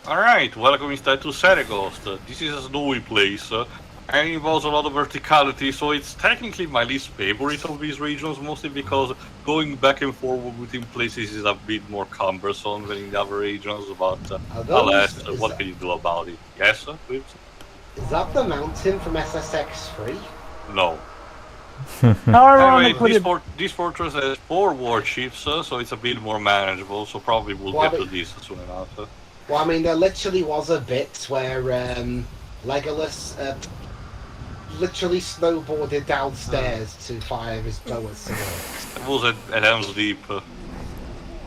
Alright, welcome instead to Seregost. This is a snowy place, and involves a lot of verticality, so it's technically my least favorite of these regions, mostly because going back and forward between places is a bit more cumbersome than in the other regions, but alas, what can you do about it? Yes, Vips? Is that the mountain from SSX3? No. How ironic would Anyway, it... this fortress has 4 warships, so it's a bit more manageable, so probably we'll get to this soon enough. Well, I mean, there literally was a bit where Legolas literally snowboarded downstairs to fire his bow at someone. It was at Helm's Deep.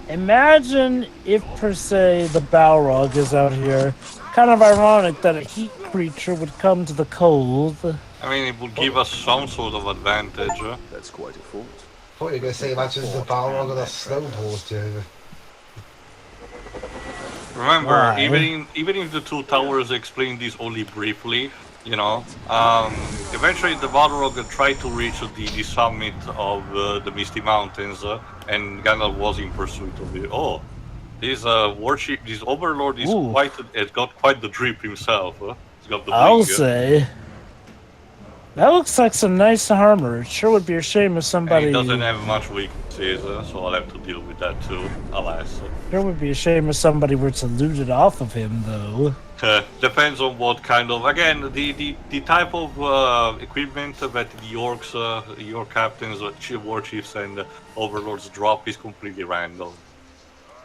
Imagine if, per se, the Balrog is out here. Kind of ironic that a heat creature would come to the cold. I mean, it would give us some sort of advantage. That's quite a fault. I thought you were going to say, imagine the Balrog on a snowboard, Joe. Remember, even if the two towers explain this only briefly, you know, eventually the Balrog tried to reach the summit of the Misty Mountains, and Gandalf was in pursuit of it. Oh, this warship, this Overlord is has got quite the drip himself. He's got the I'll bling. say. That looks like some nice armor. It sure would be a shame if somebody... And he doesn't have much weaknesses, so I'll have to deal with that too, alas. Sure would be a shame if somebody were to loot it off of him, though. Depends on what kind of... Again, the type of equipment that the orcs, your captains, war chiefs and overlords drop is completely random.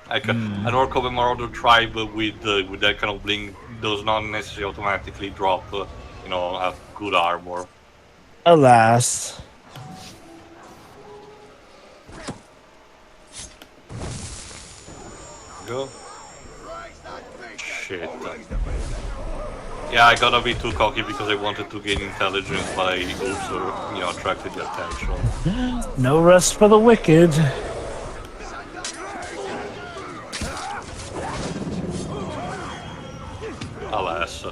Like an orc of a marauder tribe with that kind of bling does not necessarily automatically drop, you know, a good armor. Alas. Go. Shit. Yeah, I got a bit too cocky because I wanted to gain intelligence, but I also, you know, attracted the attention. No rest for the wicked. Alas.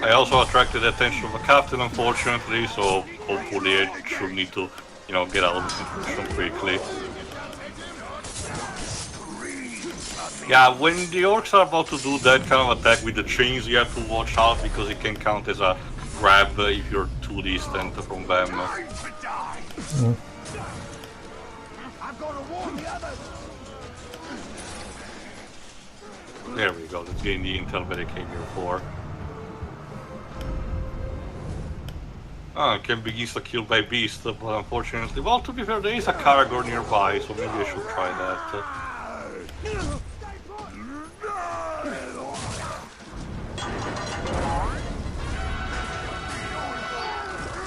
I also attracted the attention of the captain, unfortunately, so hopefully I should need to, you know, get out of this situation quickly. Yeah, when the orcs are about to do that kind of attack with the chains, you have to watch out because it can count as a grab if you're too distant from them. There we go, let's gain the intel that I came here for. I can be insta-killed by beast, but unfortunately... Well, to be fair, there is a Karagor nearby, so maybe I should try that.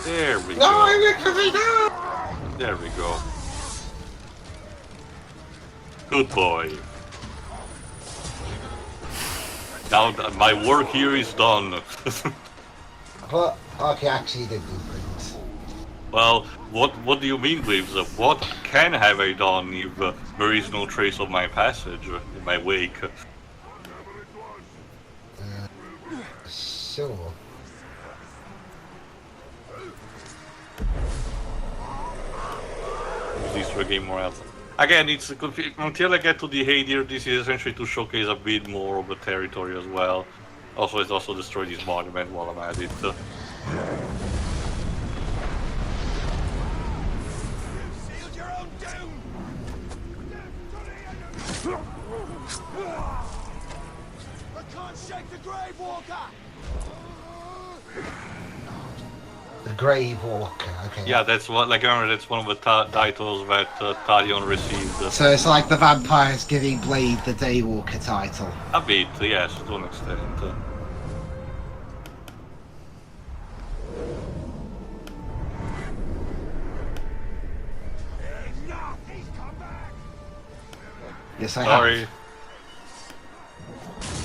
There we go. There we go. Good boy. Now that my work here is done. But, okay, actually did blueprints. Well, what do you mean, Waves? What can have I done if there is no trace of my passage in my wake? Sure. Use this to gain more health. Again, it's until I get to the Hadir, this is essentially to showcase a bit more of the territory as well. Also, it's also destroy this monument while I'm at it. The Grave Walker, okay. Yeah, that's what. Like, I remember that's one of the titles that Talion received. So it's like the vampires giving Blade the Daywalker title. A bit, yes, to an extent. Yes, I Sorry. have.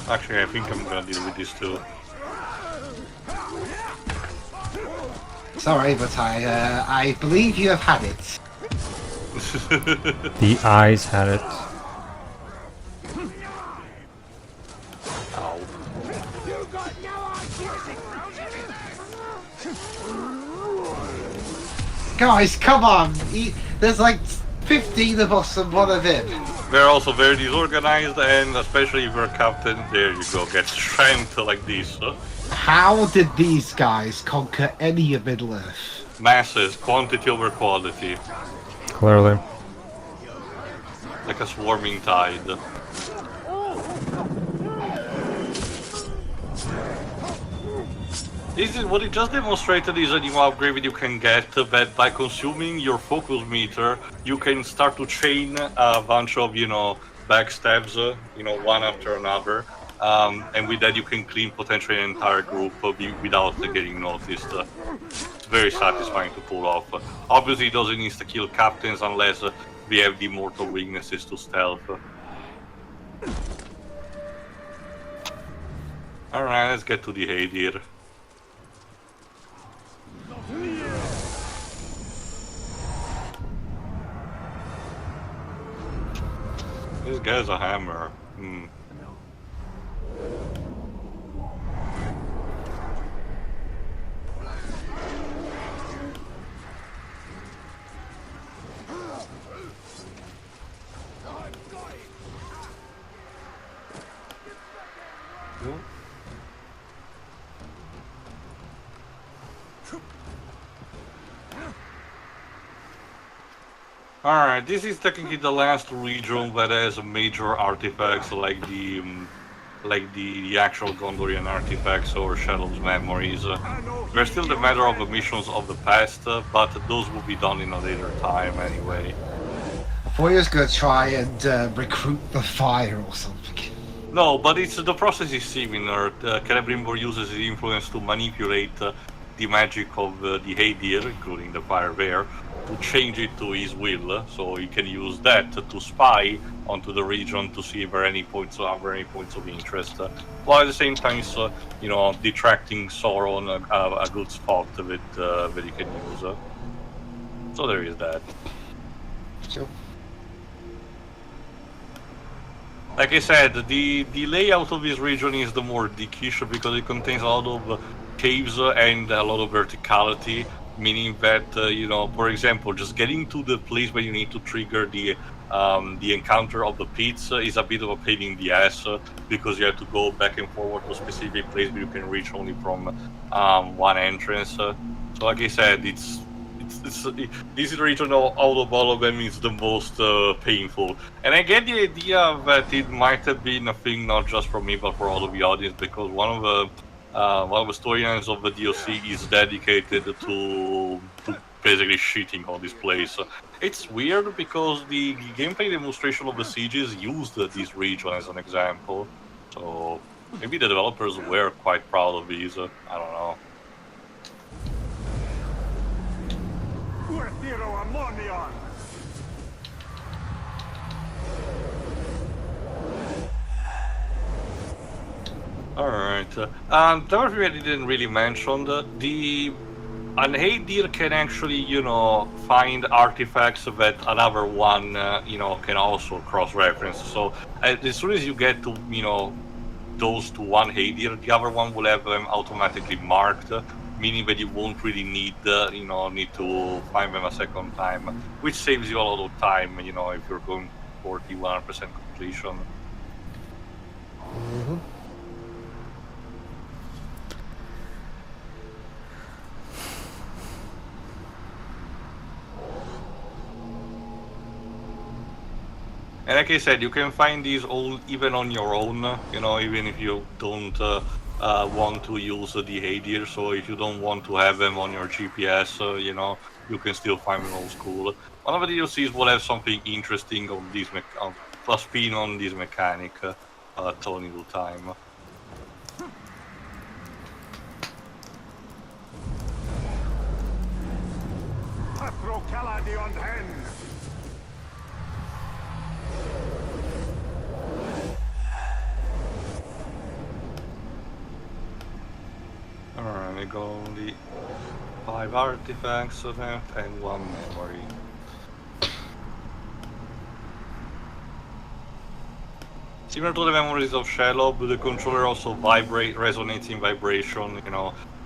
Actually, I think I'm gonna deal with this too. Sorry, but I believe you have had it. The eyes had it. Ow. Guys, come on! There's like 15 of us and one of him. They're also very disorganized, and especially if you're a captain, there you go, get strength like this. How did these guys conquer any of Middle-earth? Masses, quantity over quality, Clearly. like a swarming tide. This is what it just demonstrated is a new upgrade you can get that by consuming your focus meter, you can start to chain a bunch of, backstabs, one after another. And with that you can clean potentially an entire group without getting noticed. It's very satisfying to pull off. Obviously it doesn't insta-kill captains unless we have the mortal weaknesses to stealth. Alright, let's get to the Hadir. This guy's a hammer. Alright, this is technically the last region that has major artifacts like the actual Gondorian artifacts or Shadow's memories. They're still the matter of the missions of the past, but those will be done in a later time anyway. I thought he was going to try and recruit the fire or something. No, but the process is similar. Celebrimbor uses his influence to manipulate the magic of the Hadir, including the fire bear, to change it to his will, so he can use that to spy onto the region to see if there are any points of interest, while at the same time, detracting Sauron a good spot that he can use. So there is that. Sure. Like I said, the layout of this region is the more dickish because it contains a lot of caves and a lot of verticality. Meaning that, for example, just getting to the place where you need to trigger the encounter of the pits is a bit of a pain in the ass because you have to go back and forward to a specific place where you can reach only from one entrance. So, like I said, this region out of all of them is the most painful. And I get the idea that it might have been a thing not just for me but for all of the audience, because one of the storylines of the DLC is dedicated to basically shitting on this place. It's weird because the gameplay demonstration of the sieges used this region as an example. So maybe the developers were quite proud of these. I don't know. Alright, the other thing I didn't really mention, an Hadir can actually, find artifacts that another one, can also cross-reference. So as soon as you get to, those to one Hadir, the other one will have them automatically marked, meaning that you won't really need to find them a second time, which saves you a lot of time, if you're going for the 100% completion. Mm-hmm. And like I said, you can find these all even on your own, even if you don't want to use the Hadir. So if you don't want to have them on your GPS, you can still find them old school. One of the DLCs will have something interesting on this a spin on this mechanic at only the time. Alright, we got only 5 artifacts left and 1 memory. Similar to the memories of Shelob, the controller also resonates in vibration,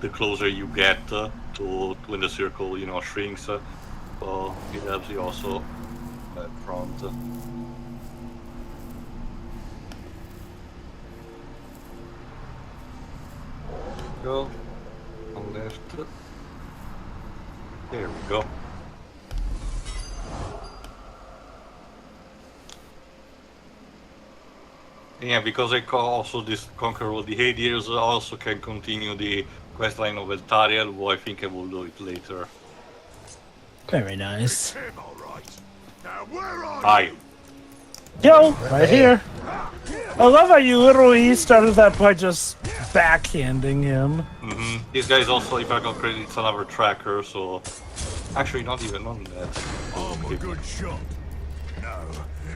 the closer you get to when the circle, shrinks. So it helps you also Go. On left. There we go. Yeah, because I also this conquer all the Hades, I also can continue the questline of Eltariel, but I think I will do it later. Very nice. Hi. Yo, right here. I love how you literally started that by just backhanding him. This guy's also, if I got credit, it's another tracker, so... Actually, not even on that. I'm a good shot. No,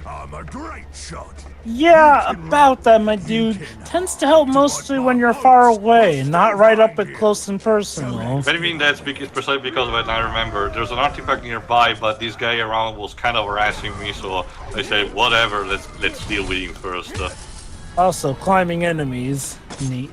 I'm a great shot. Yeah, about that, my dude. Tends to help mostly when you're far away, not right up at close and personal. But I mean, that's precisely because of it, I remember. There's an artifact nearby, but this guy around was kind of harassing me, so I said, whatever, let's deal with him first. Also, climbing enemies. Neat.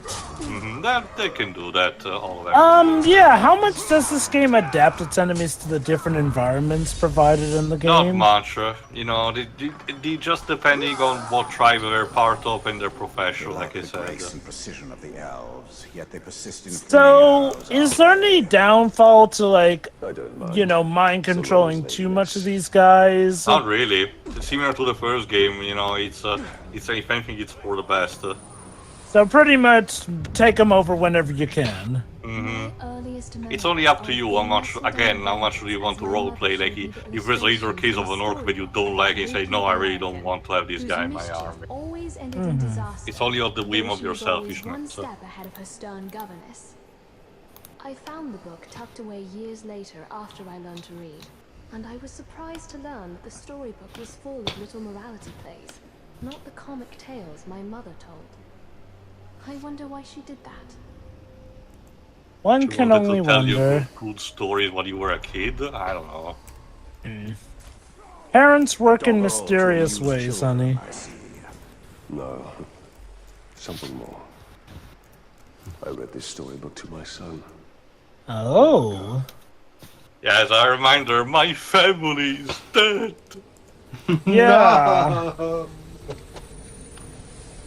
They can do that, all of them. Yeah, how much does this game adapt its enemies to the different environments provided in the Not game? much, you know, they just depending on what tribe they're part of and their profession, like I said. Grace and precision of the elves, yet they persist in So, fleeing is there any downfall to, like, I don't mind. you know, mind controlling too much of these guys? Not really. It's similar to the first game, you know, it's if anything, it's for the best. So pretty much take them over whenever you can. It's only up to you how much do you want to roleplay, like if there's either a case of an orc that you don't like and say, no, I really don't want to have this guy in my army. It's only on the whim of your selfishness. One step ahead of her stern governess. I found the book tucked away years later after I learned to read, and I was surprised to learn that the storybook was full of little morality plays, not the comic tales my mother told. I wonder why she did that. One She can wanted only to tell wonder. you good stories when you were a kid? I don't know. Parents work in mysterious ways, honey. I see. No. Something more. I read this storybook to my son. Oh. Yeah, as a reminder, my family is dead. Yeah. No.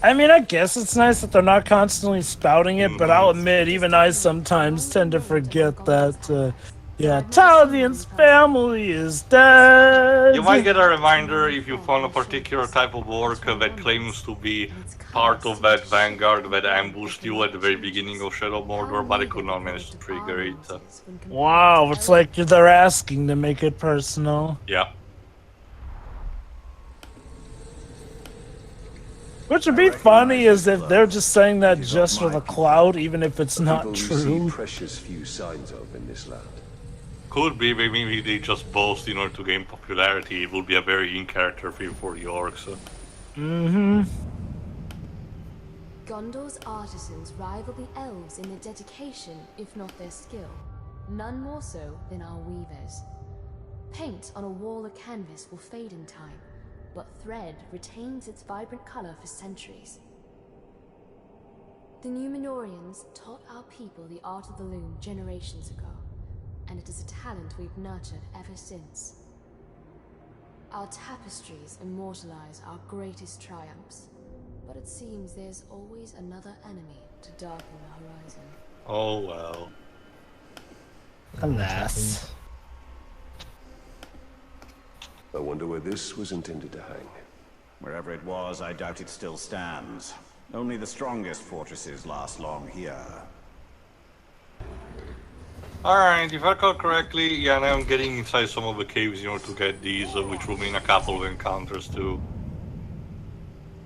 I mean, I guess it's nice that they're not constantly spouting it, but I'll admit, even I sometimes tend to forget that, yeah, Talion's family is dead. You might get a reminder if you found a particular type of orc that claims to be part of that vanguard that ambushed you at the very beginning of Shadow Mordor, but I could not manage to trigger it. Wow, it's like they're asking to make it personal. Yeah. Which would be funny is if they're just saying that just for the cloud, even if it's not People you true. see precious few signs of in this land. Could be, maybe they just boast in order to gain popularity. It would be a very in-character feel for the orcs. Gondor's artisans rival the elves in their dedication, if not their skill. None more so than our weavers. Paint on a wall of canvas will fade in time, but thread retains its vibrant color for centuries. The Numenorians taught our people the art of the loom generations ago, and it is a talent we've nurtured ever since. Our tapestries immortalize our greatest triumphs, but it seems there's always another enemy to darken the horizon. Oh well. Alas. I wonder where this was intended to hang. Wherever it was, I doubt it still stands. Only the strongest fortresses last long here. Alright, if I recall correctly, yeah, now I'm getting inside some of the caves in order to get these, which will mean a couple of encounters too.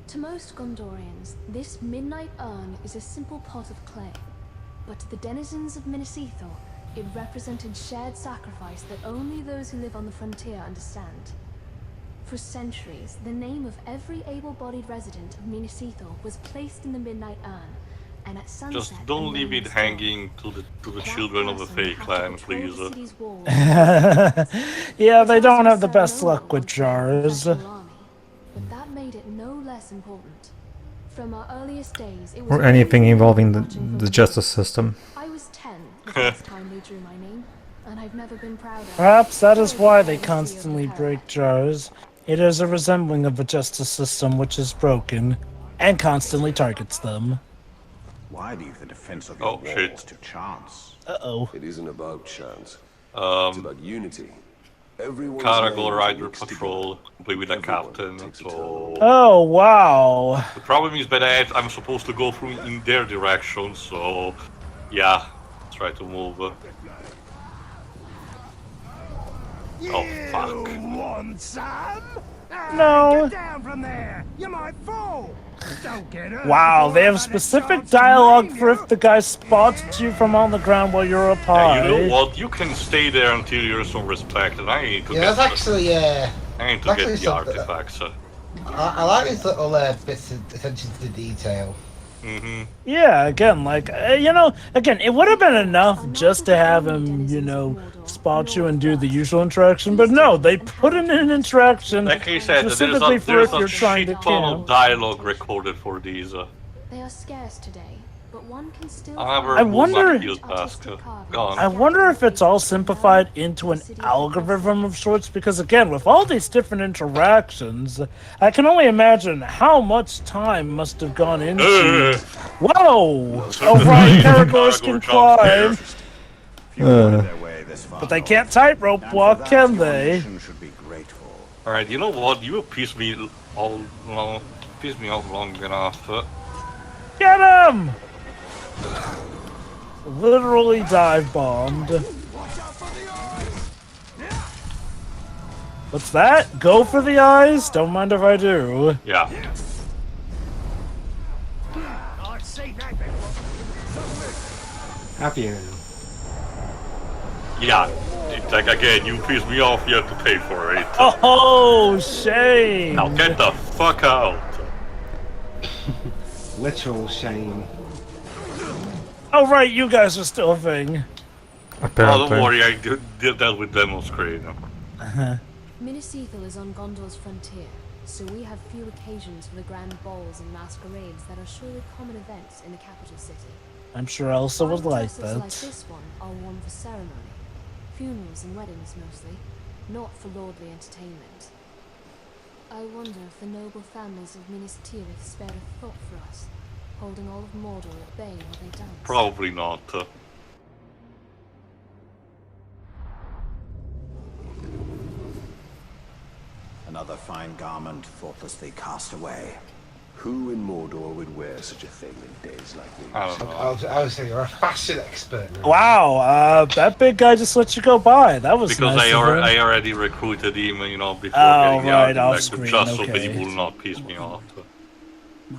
To most Gondorians, this midnight urn is a simple pot of clay. But to the denizens of Minas Ithil, it represented shared sacrifice that only those who live on the frontier understand. For centuries, the name of every able-bodied resident of Minas Ithil was placed in the midnight urn, and at sunset... Just don't leave it hanging to the children of the Fae clan, please. Yeah, they don't have the best luck with jars. But that made it no less important. From our earliest days, it was Or anything always involving watching the for justice system. I was 10 the first time they drew my name, and I've never been prouder. Perhaps that is why they constantly break jars. It is a resembling of a justice system which is broken and constantly targets them. Why leave the defense of your Oh, shit. walls to chance? Uh-oh. It isn't about chance. It's about unity. Everyone's Cargo names Rider mixed Patrol, play with a Everyone captain, takes a so... Oh, wow. The problem is that I'm supposed to go through in their direction, so... Yeah, try to move. Oh, fuck. You want some? No. Get down from there! You might fall! Don't get hurt Wow, before they I've have had a specific chance to dialogue maim for you. if the guy spots you from on the ground while you're up high. Yeah, you know what? You can stay there until you're some respect, and I need to Yeah, get that's actually, I need to that's get actually the something- artifacts. I like these little bits of attention to detail. Yeah, again, like, again, it would have been enough just to have him, spot you and do the usual interaction, but no, they put in an interaction Like I said, specifically for there's if you're a trying to shit ton of camp. dialogue recorded for these. They are scarce today, but one can still However, I find wonder- use artistic task. carvings. Gone. I wonder if it's all simplified into an algorithm of sorts, because again, with all these different interactions, I can only imagine how much time must have gone into... Whoa! Oh, right, Seregost can climb, Few find their way this far, but they Lord. can't tightrope And for walk, that, can your they? nation should be grateful. Alright, you know what? You pissed me pissed me off long enough. Get him! Literally dive bombed. What's that? Go for the eyes? Don't mind if I do. Yeah. I've seen that before. Have you? Yeah. It's like, again, you pissed me off, you have to pay for it. Oh, shame! Now get the fuck out. Literal shame. Oh, right, you guys are still a thing. Oh, don't worry, I did that with demo screen. Minas Ithil is on Gondor's frontier, so we have few occasions for the grand balls and masquerades that are surely common events in the capital city. I'm sure Elsa would Fine like dresses that. like this one are worn for ceremony, funerals and weddings mostly, not for lordly entertainment. I wonder if the noble families of Minas Ithil have spared a thought for us, holding all of Mordor at bay while they dance. Probably not. Another fine garment thoughtlessly cast away. Who in Mordor would wear such a thing in days like these? I don't know. I was saying you're a fashion expert. Wow, that big guy just let you go by. That was Because nice I of him. already recruited him, before Oh, getting right, the off artifact, screen, just so that he okay. will not piss me off.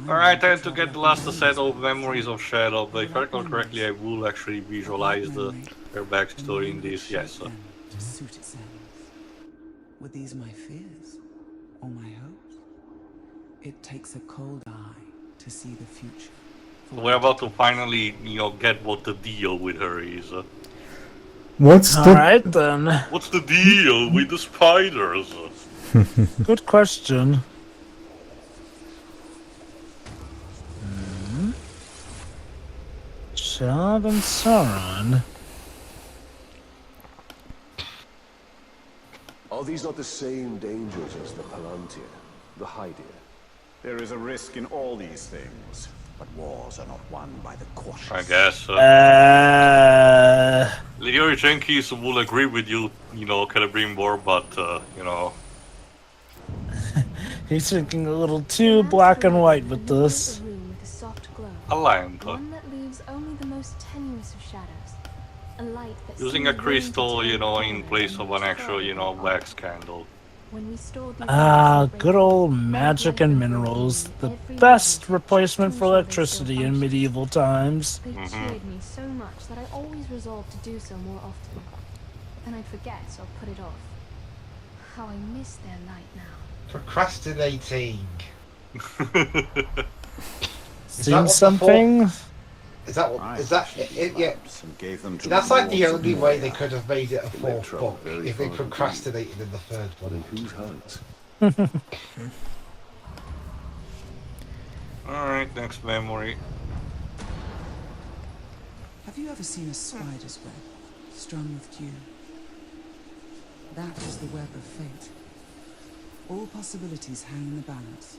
Alright, then to get the last set of Memories of Shadow, if I recall correctly, I will actually visualize their backstory in this, yes. To suit its ends. Were these my fears? Or my hopes? It takes a cold eye to see the future. We're about to finally, get what the deal with her is. What's the Alright then. What's the deal with the spiders? Good question. Shab and Sauron. Are these not the same dangers as the Palantir, the Hydir? There is a risk in all these things, but wars are not won by the cautious. I guess. Leori Jenkins will agree with you, Celebrimbor, but, He's thinking a little too black and white with this. A room with a soft glow, a lamp. one that leaves only the most tenuous of shadows. A light that Using seems a crystal, willing to turn in color place and of an actual, destroy wax candle. When we stored these Ah, items in good the old break room, magic light and and minerals. burning The every best moment, replacement for to ensure they electricity still in function. medieval times. They cheered me so much that I always resolved to do so more often. Then I'd forget or put it off. How I miss their light now. Procrastinating. Seen something? Is that what? I Is that fashioned it? Yeah. lamps and gave them to That's like the lords only of way they Moria. could have made it a fourth trouble book very if they far procrastinated in the third But in one. whose hands? Alright, next memory. Have you ever seen a spider's web strung with dew? That is the web of fate. All possibilities hang in the balance.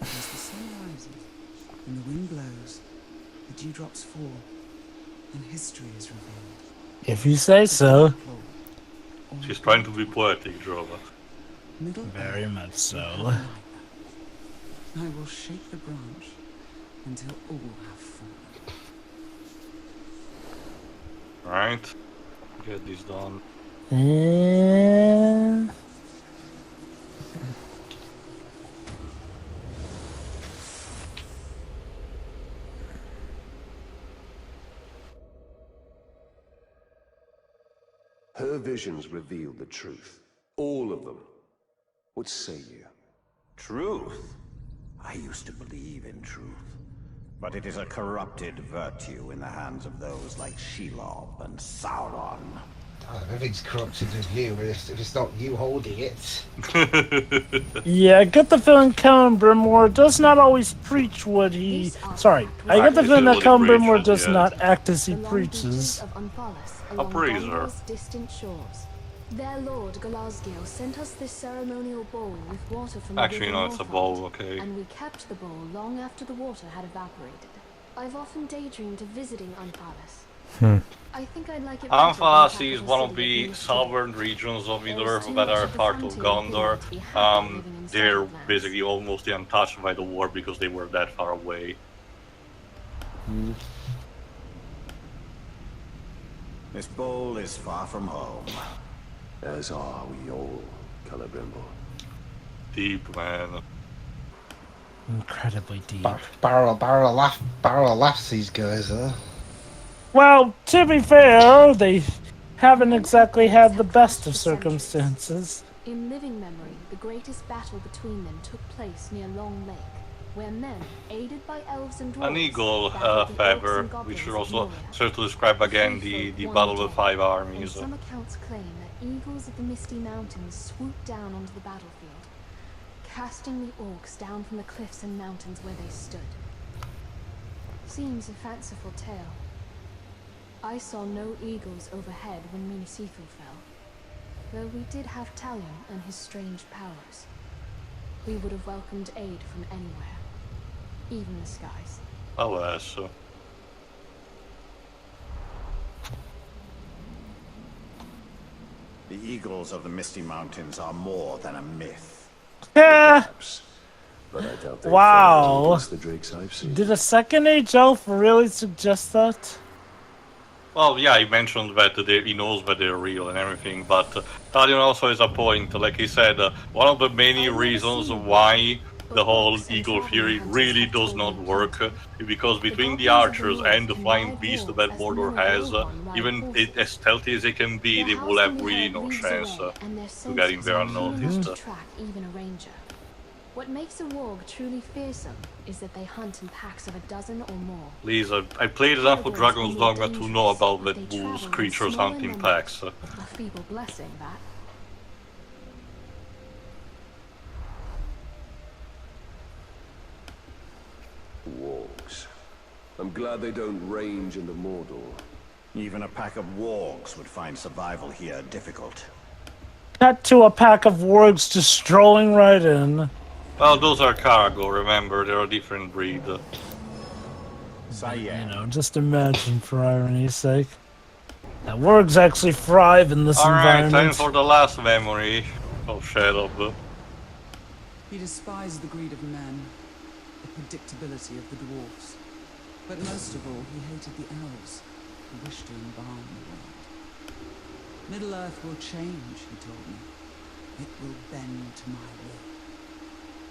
As the sun rises and the wind blows, the dewdrops fall, and history is revealed. If you say so. She's trying to be poetic, Drova. Very much so. I will shake the branch until all have fallen. Alright. Get this done. And... Her visions revealed the truth. All of them. What say you? Truth? I used to believe in truth. But it is a corrupted virtue in the hands of those like Shelob and Sauron. Everything's corrupted with you, if it's not you holding it. Yeah, I get the feeling Celebrimbor does not always preach what he... Sorry, I get the feeling that Celebrimbor does not act as he preaches. A praiser. Distant shores. Their lord Galazgil sent us this ceremonial bowl with water from Actually, the no, river it's a Northart, bowl, okay. and we kept the bowl long after the water had evaporated. I've often daydreamed of visiting Unthalas. I think I'd like it better than Unthalas the is capital one of city the next to southern regions of There's Middle-earth too that much are of the part of frontier Gondor. to be happy living in They're Southlands. basically almost untouched by the war because they were that far away. This bowl is far from home. As are we all, Celebrimbor. Deep, man. Incredibly deep. Barrel laughs these guys, huh? Well, to be fair, they haven't exactly had the best of circumstances. In living memory, the greatest battle between them took place near Long Lake, where men, aided by elves and dwarves, An eagle battled the orcs feather, and goblins which should of also Moria. serve to describe again the Battle of the Five And Armies. some accounts claim that eagles of the Misty Mountains swooped down onto the battlefield, casting the orcs down from the cliffs and mountains where they stood. Seems a fanciful tale. I saw no eagles overhead when Minas Ithil fell, though we did have Talion and his strange powers. We would have welcomed aid from anywhere, even the skies. Alas. The eagles of the Misty Mountains are more than a myth. Yeah. But I doubt they Wow. against the drakes I've seen. Did a second age elf really suggest that? Well, yeah, he mentioned that he knows that they're real and everything, but Talion also has a point. Like he said, one of the many reasons why the whole eagle theory really does not work is because between the archers and the flying beast that Mordor has, even as stealthy as they can be, they will have really no chance to get in there unnoticed. Track even a ranger. What makes a warg truly fearsome is that they hunt in packs of a dozen or more. Please, I played enough of Dragon's Dogma to know about that wolves creatures hunting packs. A feeble blessing, that. Wargs. I'm glad they don't range into Mordor. Even a pack of wargs would find survival here difficult. Cut to a pack of wargs just strolling right in. Well, those are cargo, remember, they're a different breed. You know, just imagine for irony's sake. That wargs actually thrive in this Alright, environment. time for the last memory of Shadow. He despised the greed of men, the predictability of the dwarfs. But most of all, he hated the elves, who wished to embalm the world. Middle-earth will change, he told me. It will bend to my will.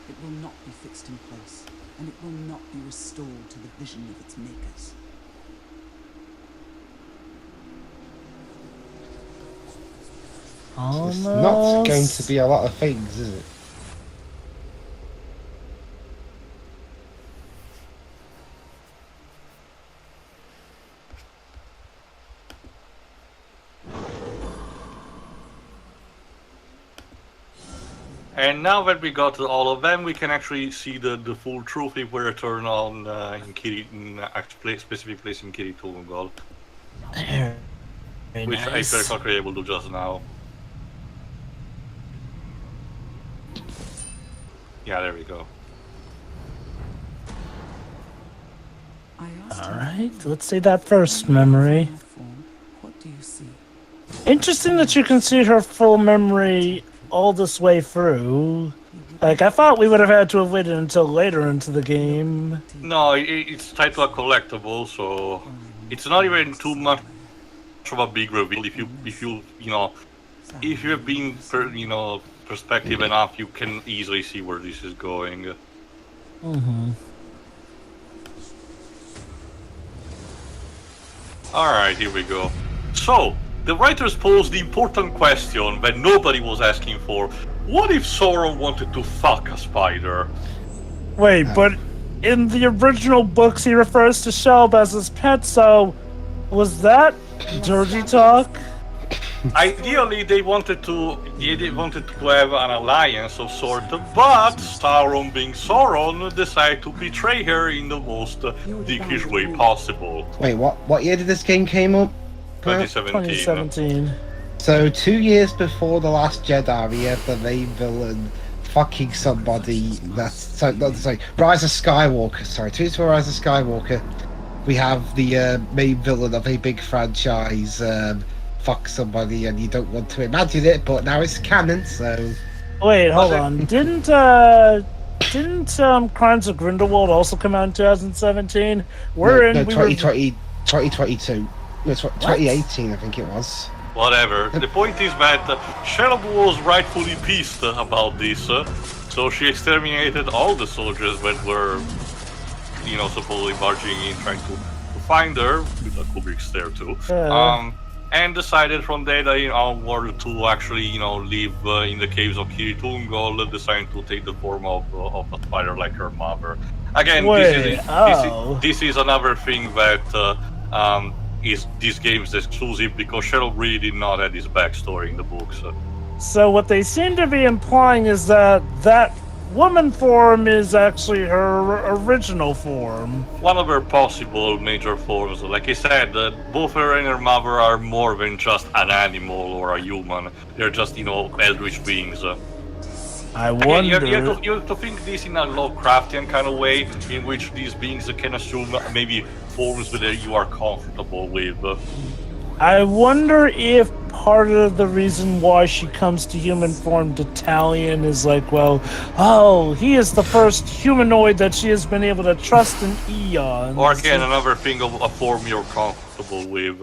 It will not be fixed in place, and it will not be restored to the vision of its makers. Almost. It's not going to be a lot of things, is it? And now that we got all of them, we can actually see the full truth if we return on in a specific place in Kiri Tungol, Very which nice. I felt not able to do just now. Yeah, there we go. I asked All him right, let's see that first memory. What do you see? Interesting that you can see her full memory all this way through. Like, I thought we would have had to have waited until later into the game. No, it's tied to a collectible, so it's not even too much of a big reveal. If you have been perspective enough, you can easily see where this is going. Alright, here we go. So, the writers posed the important question that nobody was asking for. What if Sauron wanted to fuck a spider? Wait, but in the original books, he refers to Shelb as his pet, so was that dirty talk? Ideally, they wanted to have an alliance of sort, but Sauron, being Sauron, decided to betray her in the most dickish way possible. Wait, what year did this game came up? 2017. So 2 years before The Last Jedi, we had the main villain fucking somebody. Rise of Skywalker. Sorry, 2 years before Rise of Skywalker, we have the main villain of a big franchise fuck somebody, and you don't want to imagine it, but now it's canon. So wait, hold on. Didn't Crimes of Grindelwald also come out in 2017? No, 2022. No, 2018, I think it was. Whatever. The point is that Shelob was rightfully pissed about this, so she exterminated all the soldiers that were, supposedly barging in, trying to find her, with a Kubrick stare too, and decided from that day onward to actually, live in the caves of Kiritungol, deciding to take the form of a spider like her mother. Again, this is another thing that this game's exclusive, because Shelob really did not have this backstory in the books. So what they seem to be implying is that woman form is actually her original form. One of her possible major forms. Like I said, both her and her mother are more than just an animal or a human. They're just, eldritch beings. I wonder... Again, you have to think this in a Lovecraftian kind of way, in which these beings can assume maybe forms that you are comfortable with. I wonder if part of the reason why she comes to human form to Talion is like, he is the first humanoid that she has been able to trust in eons. Or again, another thing of a form you're comfortable with.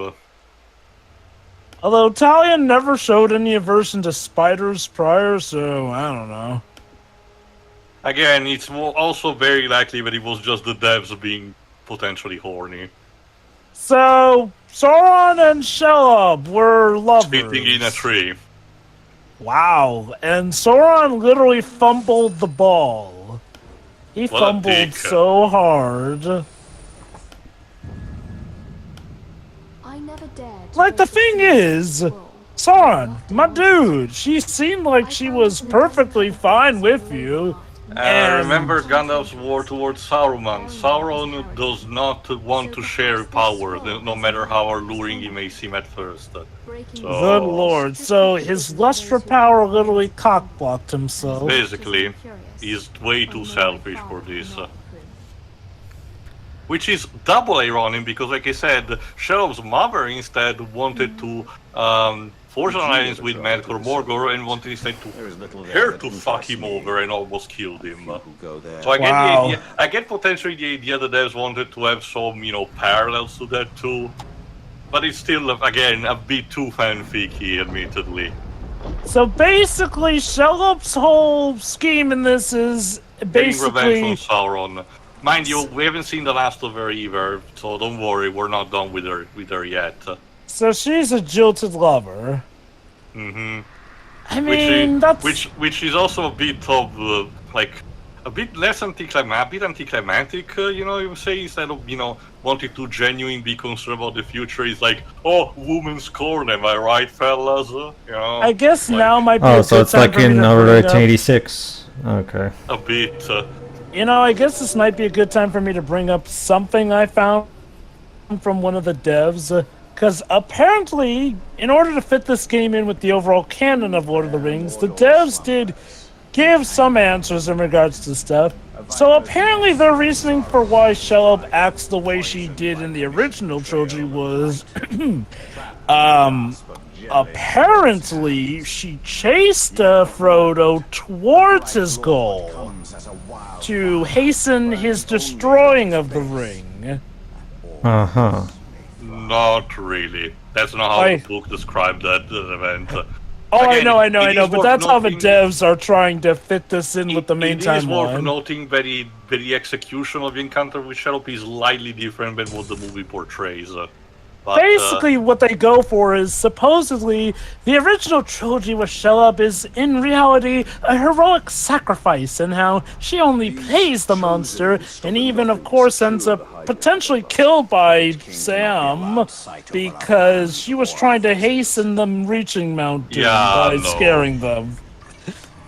Although Talion never showed any aversion to spiders prior, so I don't know. Again, it's also very likely that it was just the devs being potentially horny. So, Sauron and Shelob were lovers. Sitting in a tree. Wow, and Sauron literally fumbled the ball. He fumbled so hard. I never dared. Like, the thing is, Sauron, my dude, she seemed like she was perfectly fine with you. Remember Gandalf's war towards Saruman. Sauron does not want to share power, no matter how alluring it may seem at first. Good lord, so his lust for power literally cock-blocked himself. Basically, he's way too selfish for this. Which is double ironic, because like I said, Shelob's mother instead wanted to forge an alliance with Melkor Morgor and wanted instead to her to fuck him over and almost killed him. So I get potentially the idea that devs wanted to have some, parallels to that too. But it's still, again, a bit too fanficky, admittedly. So basically, Shelob's whole scheme in this is basically... Getting revenge on Sauron. Mind you, we haven't seen the last of her either, so don't worry, we're not done with her yet. So she's a jilted lover. Mm-hmm. I mean, that's... Which is also a bit of, a bit less anticlimactic, you say, instead of, wanting to genuinely be concerned about the future. It's like, woman scorn, am I right, fellas? I guess now might be a good so it's time like for me in to Naruto bring up... 86. Okay. A bit. I guess this might be a good time for me to bring up something I found from one of the devs. Because apparently, in order to fit this game in with the overall canon of Lord of the Rings, the devs did gave some answers in regards to stuff. So apparently their reasoning for why Shelob acts the way she did in the original trilogy was, apparently she chased Frodo towards his goal to hasten his destroying of the ring. Uh-huh. Not really. That's not how the book described that event. Again, I know, but that's how the noting, devs are trying to fit this in with the main timeline. It is worth noting that the execution of the encounter with Shelob is slightly different than what the movie portrays. But, basically, what they go for is supposedly the original trilogy with Shelob is in reality a heroic sacrifice, and how she only plays the monster, and even, of course, ends up potentially killed by Sam because she was trying to hasten them reaching Mount Doom by scaring them.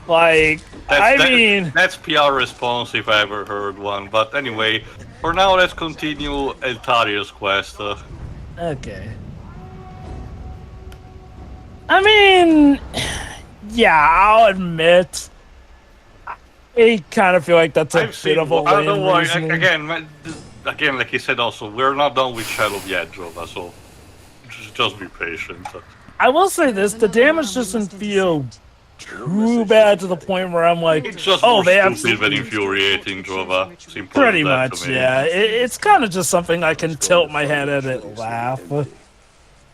That's PR response if I ever heard one. But anyway, for now, let's continue Eltaria's quest. Okay. I mean, yeah, I'll admit, I kind of feel like that's a bit of a lame reasoning. Again, like you said, also we're not done with Shelob yet, Jova. So just be patient. I will say this: the damage doesn't feel too bad to the point where I'm like, it's just more stupid than infuriating, Jova. Pretty much, yeah. It's kind of just something I can tilt my head at it, laugh. And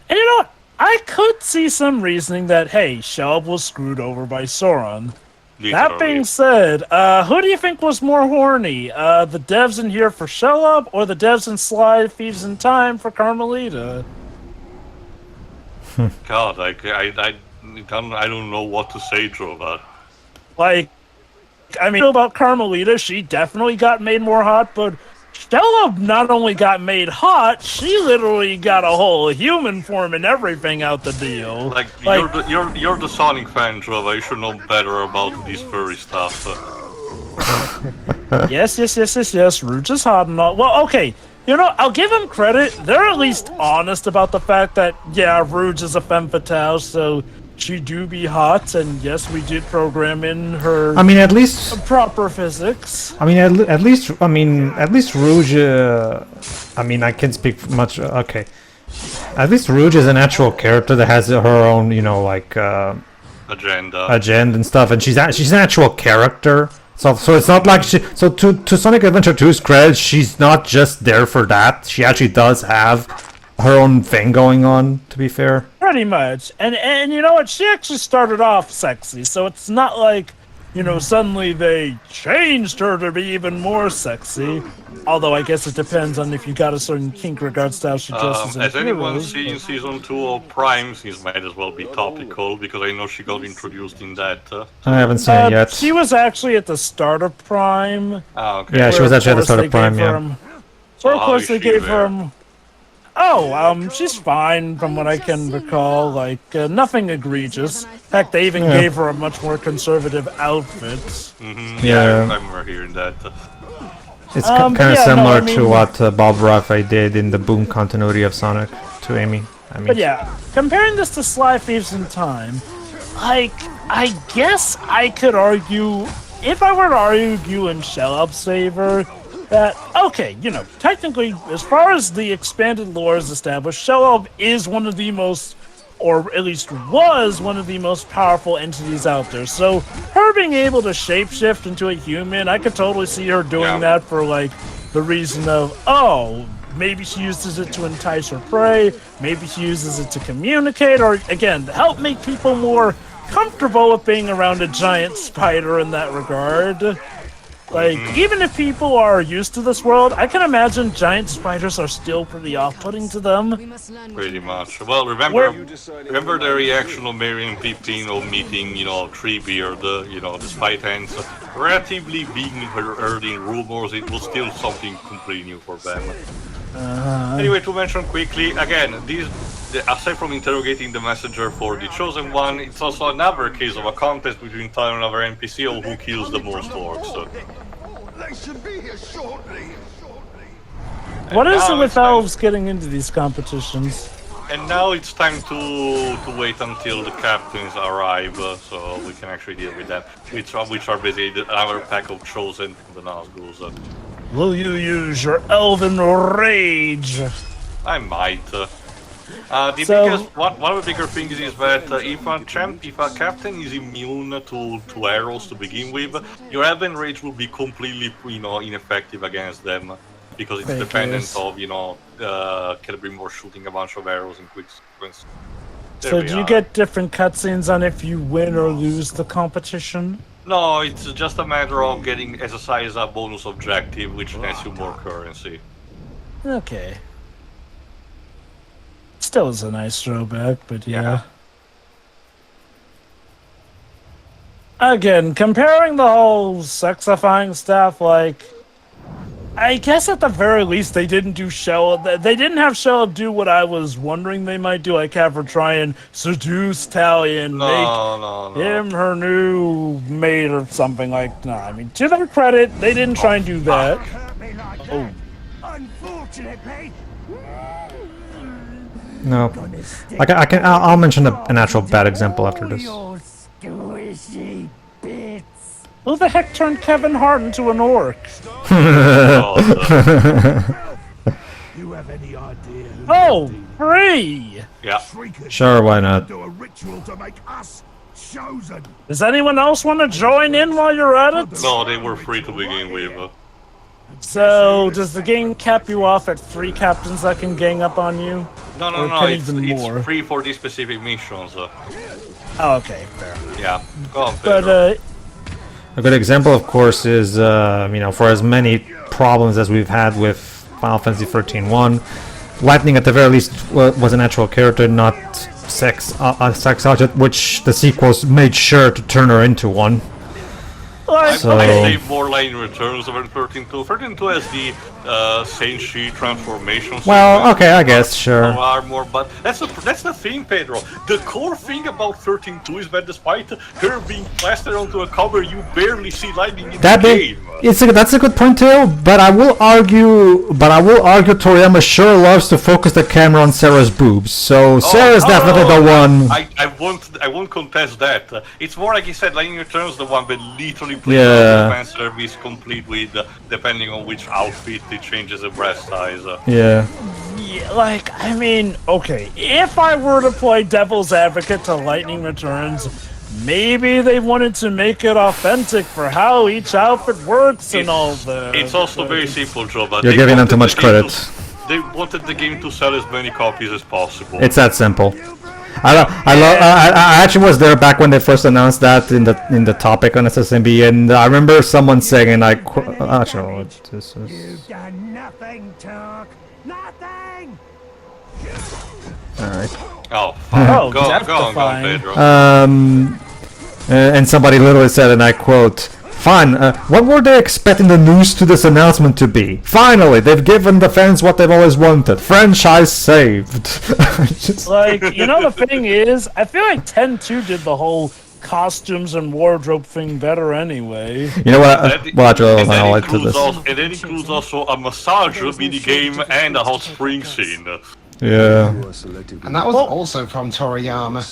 you know what? I could see some reasoning that, hey, Shelob was screwed over by Sauron. Literally. That being said, who do you think was more horny? The devs in here for Shelob, or the devs in Sly Thieves in Time for Carmelita? God, I don't know what to say, Jova. I mean, about Carmelita, she definitely got made more hot, but Shelob not only got made hot, she literally got a whole human form and everything out the deal. You're the Sonic fan, Jova. You should know better about this furry stuff. Yes. Rouge is hot and all. Well, okay. You know, I'll give them credit. They're at least honest about the fact that, yeah, Rouge is a femme fatale, so she do be hot, and yes, we did program in her. I mean, at least proper physics. I mean, at least Rouge. I mean, I can't speak much. Okay, at least Rouge is an actual character that has her own, you know, like agenda and stuff, and she's an actual character. So it's not like she. So to Sonic Adventure 2's credit, she's not just there for that. She actually does have her own thing going on, to be fair. Pretty much. And you know what? She actually started off sexy, so it's not like, you know, suddenly they changed her to be even more sexy. Although I guess it depends on if you got a certain kink regards to how she dresses in Has anyone Heroes, seen Season 2 of Prime? This might as well be topical, because I know she got introduced in that. I haven't seen it yet. She was actually at the start of Prime. Ah, okay. Yeah, she was actually at the start of Prime, yeah. So of course they gave her... she's fine from what I can recall, nothing egregious. In fact, they even gave her a much more conservative outfit. Mm-hmm. Yeah, I remember hearing that. It's kind of similar to what Balrog did in the Boom continuity of Sonic to Amy. I mean, but yeah, comparing this to Sly Thieves in Time, I guess I could argue, if I were to argue in Shelob's favor, that, okay, you know, technically, as far as the expanded lore is established, Shelob is one of the most, or at least was one of the most powerful entities out there. So, her being able to shapeshift into a human, I could totally see her doing that for, the reason of, maybe she uses it to entice her prey, maybe she uses it to communicate, or, again, to help make people more comfortable with being around a giant spider in that regard. Even if people are used to this world, I can imagine giant spiders are still pretty off-putting to them. Pretty much. Well, remember the reaction of Merry and Pippin of meeting, Treebeard, the Spite Hands. Relatively being heard in rumors, it was still something completely new for them. Anyway, to mention quickly, again, aside from interrogating the messenger for the Chosen One, it's also another case of a contest between Talion and another NPC of who kills the most orcs. They should be here shortly. What is it with elves getting into these competitions? And now it's time to wait until the captains arrive, so we can actually deal with them, which are basically our pack of chosen from the Nazguls. Will you use your elven rage? I might. One of the bigger things is that if a captain is immune to arrows to begin with, your elven rage will be completely, ineffective against them. Because it's dependent of, Celebrimbor shooting a bunch of arrows in quick sequence. So do you get different cutscenes on if you win or lose the competition? No, it's just a matter of getting SSI as a bonus objective, which nets you more currency. Okay. Still is a nice throwback, but yeah. Again, comparing the whole sexifying stuff, like... I guess at the very least they didn't do they didn't have Shell do what I was wondering they might do, like have her try and seduce Talion, make him her new mate or something like that. I mean, to their credit, they didn't try and do that. Oh. Unfortunately. No. I'll mention an actual bad example after this. Squishy bits. Who the heck turned Kevin Hart into an orc? You have any idea who Oh, free! Yeah. Sure, why not? do a ritual to make us chosen? Does anyone else want to join in while you're at it? No, they were free to begin with. So, does the game cap you off at 3 captains that can gang up on you? No, it's free for these specific missions. Oh, okay, fair. Yeah, go on, Pedro. But, A good example, of course, is, for as many problems as we've had with Final Fantasy 13-1, Lightning, at the very least, was a natural character, not a sex object, which the sequels made sure to turn her into one. I say more Lightning Returns than 13-2. 13-2 has the Senshi transformation. Well, okay, I guess, sure. Armor, but that's the thing, Pedro. The core thing about 13-2 is that despite her being plastered onto a cover, you barely see Lightning in the game. That's a good point too, but I will argue Toriyama sure loves to focus the camera on Sarah's boobs. So Sarah's definitely the one. I won't contest that. It's more like you said, Lightning Returns the one that literally plays the fan service complete with, depending on which outfit it changes the breast size. Yeah, like, I mean, okay, if I were to play devil's advocate to Lightning Returns, maybe they wanted to make it authentic for how each outfit works and all that. It's also very simple, Joe, but you're giving them too much credit. They wanted the game to sell as many copies as possible. It's that simple. I actually was there back when they first announced that in the topic on SSMB, and I remember someone saying, and I don't know what this is. You've done nothing, Turk. Nothing. All right. Go on, Pedro. And somebody literally said, and I quote, "Fine, what were they expecting the news to this announcement to be? Finally, they've given the fans what they've always wanted. Franchise saved." Like, the thing is, I feel like 10-2 did the whole costumes and wardrobe thing better anyway. You know what? I'll like to this. And then includes also a massage mini game and a hot spring scene. Yeah. And that was also from Toriyama.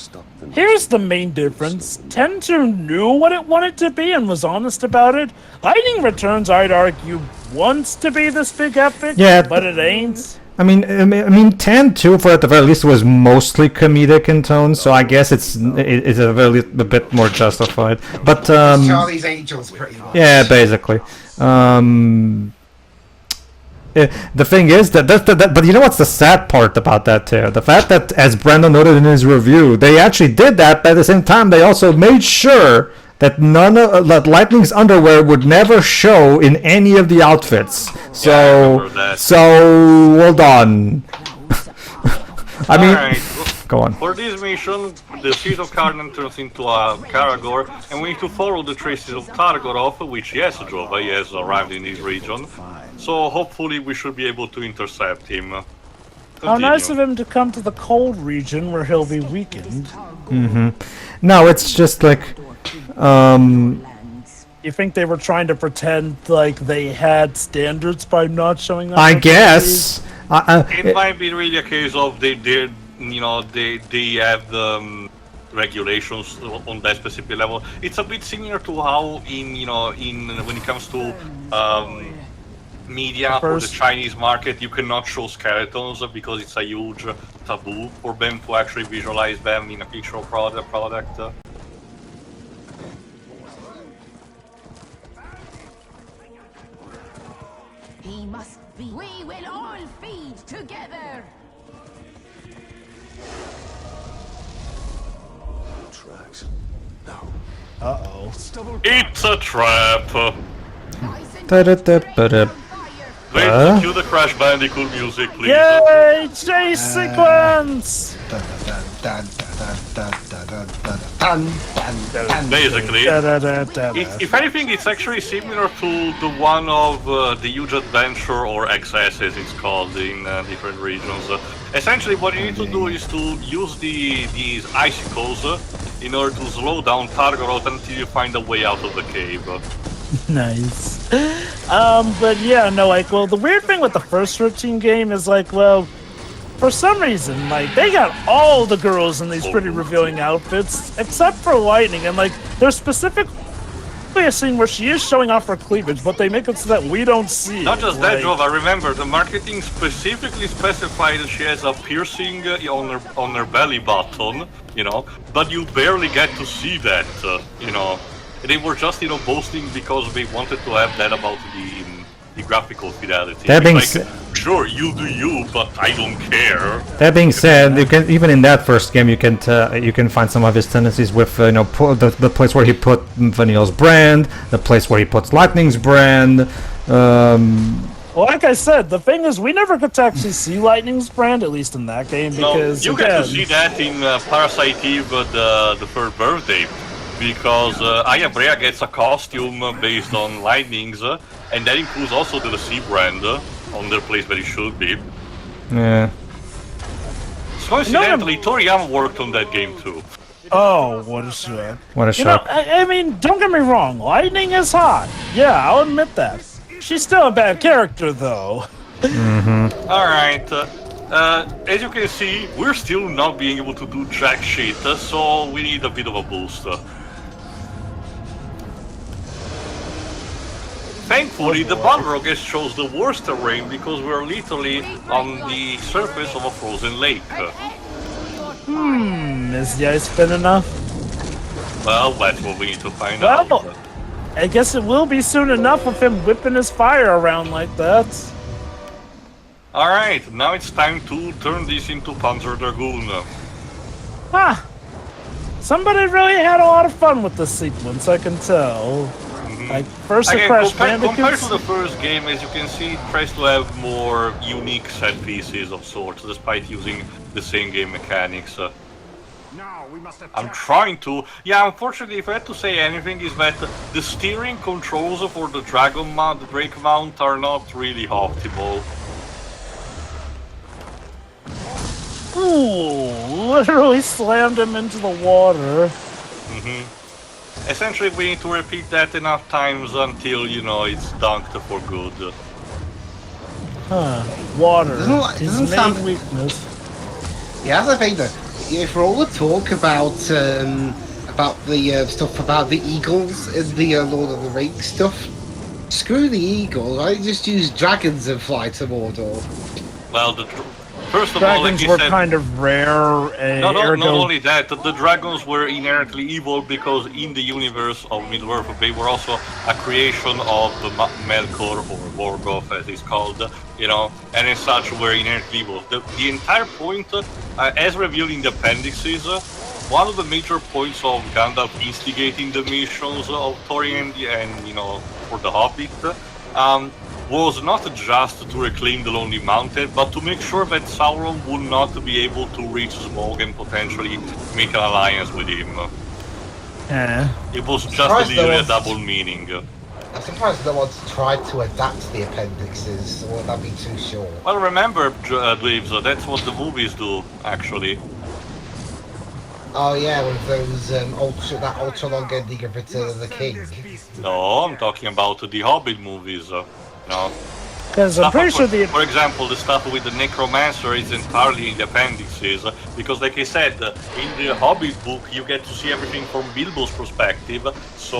Here's the main difference. 10-2 knew what it wanted to be and was honest about it. Lightning Returns, I'd argue, wants to be this big epic, but it ain't. I mean, 10-2 for at the very least was mostly comedic in tone, so I guess it's a bit more justified. But Charlie's Angels, pretty much. Yeah, basically. The thing is but you know what's the sad part about that too? The fact that, as Brandon noted in his review, they actually did that, but at the same time they also made sure that that Lightning's underwear would never show in any of the outfits. So hold on. I mean, go on. For this mission, the Spirit of Carnan turns into a Karagor, and we need to follow the traces of Targorov, which, yes, Jova, he has arrived in this region. So hopefully we should be able to intercept him. How nice of him to come to the cold region where he'll be weakened. No, it's just like... You think they were trying to pretend like they had standards by not showing up? I guess. It might be really a case of they have regulations on that specific level. It's a bit similar to how in when it comes to media for the Chinese market, you cannot show skeletons because it's a huge taboo for them to actually visualize them in a fictional product. He must be. We will all feed together. Tracks. No. Uh-oh. It's a trap! Da-da-da-ba-da. Wait, cue the Crash Bandicoot music, please. Yay! Chase sequence! Basically, if anything, it's actually similar to the one of the Huge Adventure, or XS as it's called in different regions. Essentially, what you need to do is to use these icicles in order to slow down Targarot until you find a way out of the cave. Nice. But yeah, no, like, well, the weird thing with the first 13 game is, like, well, for some reason, like, they got all the girls in these pretty revealing outfits, except for Lightning, and, like, there's specifically a scene where she is showing off her cleavage, but they make it so that we don't see Not it. just that, Jova, remember, the marketing specifically specified that she has a piercing on her belly button, but you barely get to see that, They were just, boasting because they wanted to have that about the graphical fidelity. That being sure, you do you, but I don't care. That being said, you can even in that first game you can find some of his tendencies with the place where he put Vanille's brand, the place where he puts Lightning's brand. Well, like I said, the thing is, we never got to actually see Lightning's brand, at least in that game, because you get to see that in Parasite Eve, the third birthday. Because Aya Brea gets a costume based on Lightning's, and that includes also the Sea brand on their place where it should be. Yeah. Coincidentally, Toriyama worked on that game too. Oh, what a shock. What a shock. I mean, don't get me wrong, Lightning is hot. Yeah, I'll admit that. She's still a bad character, though. Mm-hmm. Alright, as you can see, we're still not being able to do jack shit, so we need a bit of a boost. Thankfully, the Balrog chose the worst terrain because we're literally on the surface of a frozen lake. Is the ice thin enough? Well, that's what we need to find out. I guess it will be soon enough with him whipping his fire around like that. Alright, now it's time to turn this into Panzer Dragoon. Huh. Somebody really had a lot of fun with this sequence, I can tell. Like, first the Crash Bandicoot. Compared to the first game, as you can see, it tries to have more unique set pieces of sorts, despite using the same game mechanics. I'm trying to... Yeah, unfortunately, if I had to say anything, is that the steering controls for the the Drake mount are not really optimal. Ooh, literally slammed him into the water. Essentially, we need to repeat that enough times until, it's dunked for good. Huh. Water. His main sound... weakness. Yeah, that's the thing though. For all the talk about the stuff about the eagles in the Lord of the Rings stuff, screw the eagles. I just use dragons and fly to Mordor. Well, first of all, like you were said, kind of rare. Not only that, the dragons were inherently evil because in the universe of Middle-earth they were also a creation of Melkor, or Morgoth as it's called, and as such were inherently evil. The entire point, as revealed in the appendices, one of the major points of Gandalf instigating the missions of Thorin and for the Hobbit, was not just to reclaim the Lonely Mountain, but to make sure that Sauron would not be able to reach Smaug and potentially make an alliance with him. It was just literally a double meaning. I'm surprised no one's tried to adapt the appendixes, or would that be too short? Well, remember, Dweebs, that's what the movies do, actually. Oh yeah, with those that ultra-long ending of Return of the King. No, I'm talking about the Hobbit movies. No. Because I'm pretty sure the... For example, the stuff with the Necromancer is entirely in the appendices, because like I said, in the Hobbit book you get to see everything from Bilbo's perspective, so,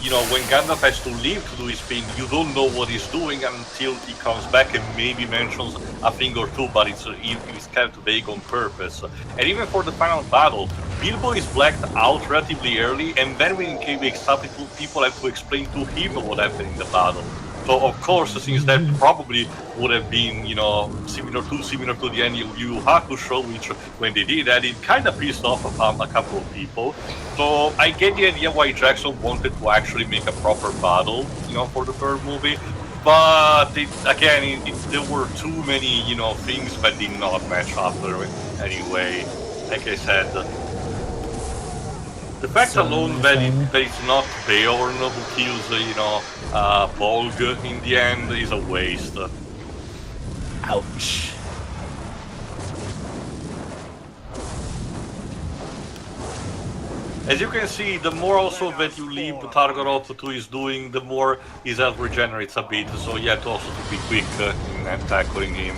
you know, when Gandalf has to leave to do his thing, you don't know what he's doing until he comes back and maybe mentions a thing or two, but it's kept vague on purpose. And even for the final battle, Bilbo is blacked out relatively early, and then when he wakes up, people have to explain to him what happened in the battle. So of course, since that probably would have been, you know, similar to the end of Yu Hakusho, which when they did that, it kind of pissed off a couple of people. So I get the idea why Jackson wanted to actually make a proper battle, you know, for the third movie. But there were too many, you know, things that did not match up there anyway. Like I said, the fact alone that it's not Beorn who kills, you know, Bolg in the end is a waste. Ouch. As you can see, the more also that you leave Targaroth to his doing, the more his health regenerates a bit, so you have to also be quick in tackling him.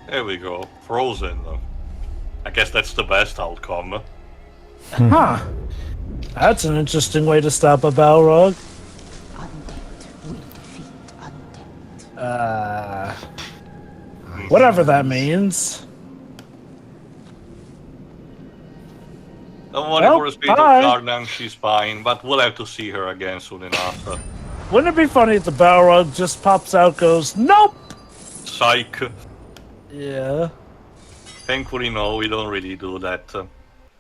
There we go, frozen. I guess that's the best outcome. Huh. That's an interesting way to stop a Balrog. Whatever that means. Don't worry for the Spirit of Carnan, she's fine, but we'll have to see her again soon enough. Wouldn't it be funny if the Balrog just pops out, goes, nope! Psych. Yeah. Thankfully, no, we don't really do that.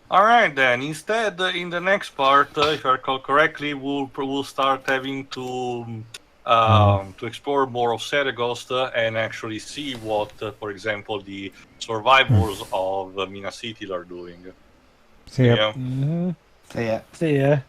Alright then, instead, in the next part, if I recall correctly, we'll start having to explore more of Seregost and actually see what, for example, the survivors of Minas Ithil are doing. See ya. See ya. See ya.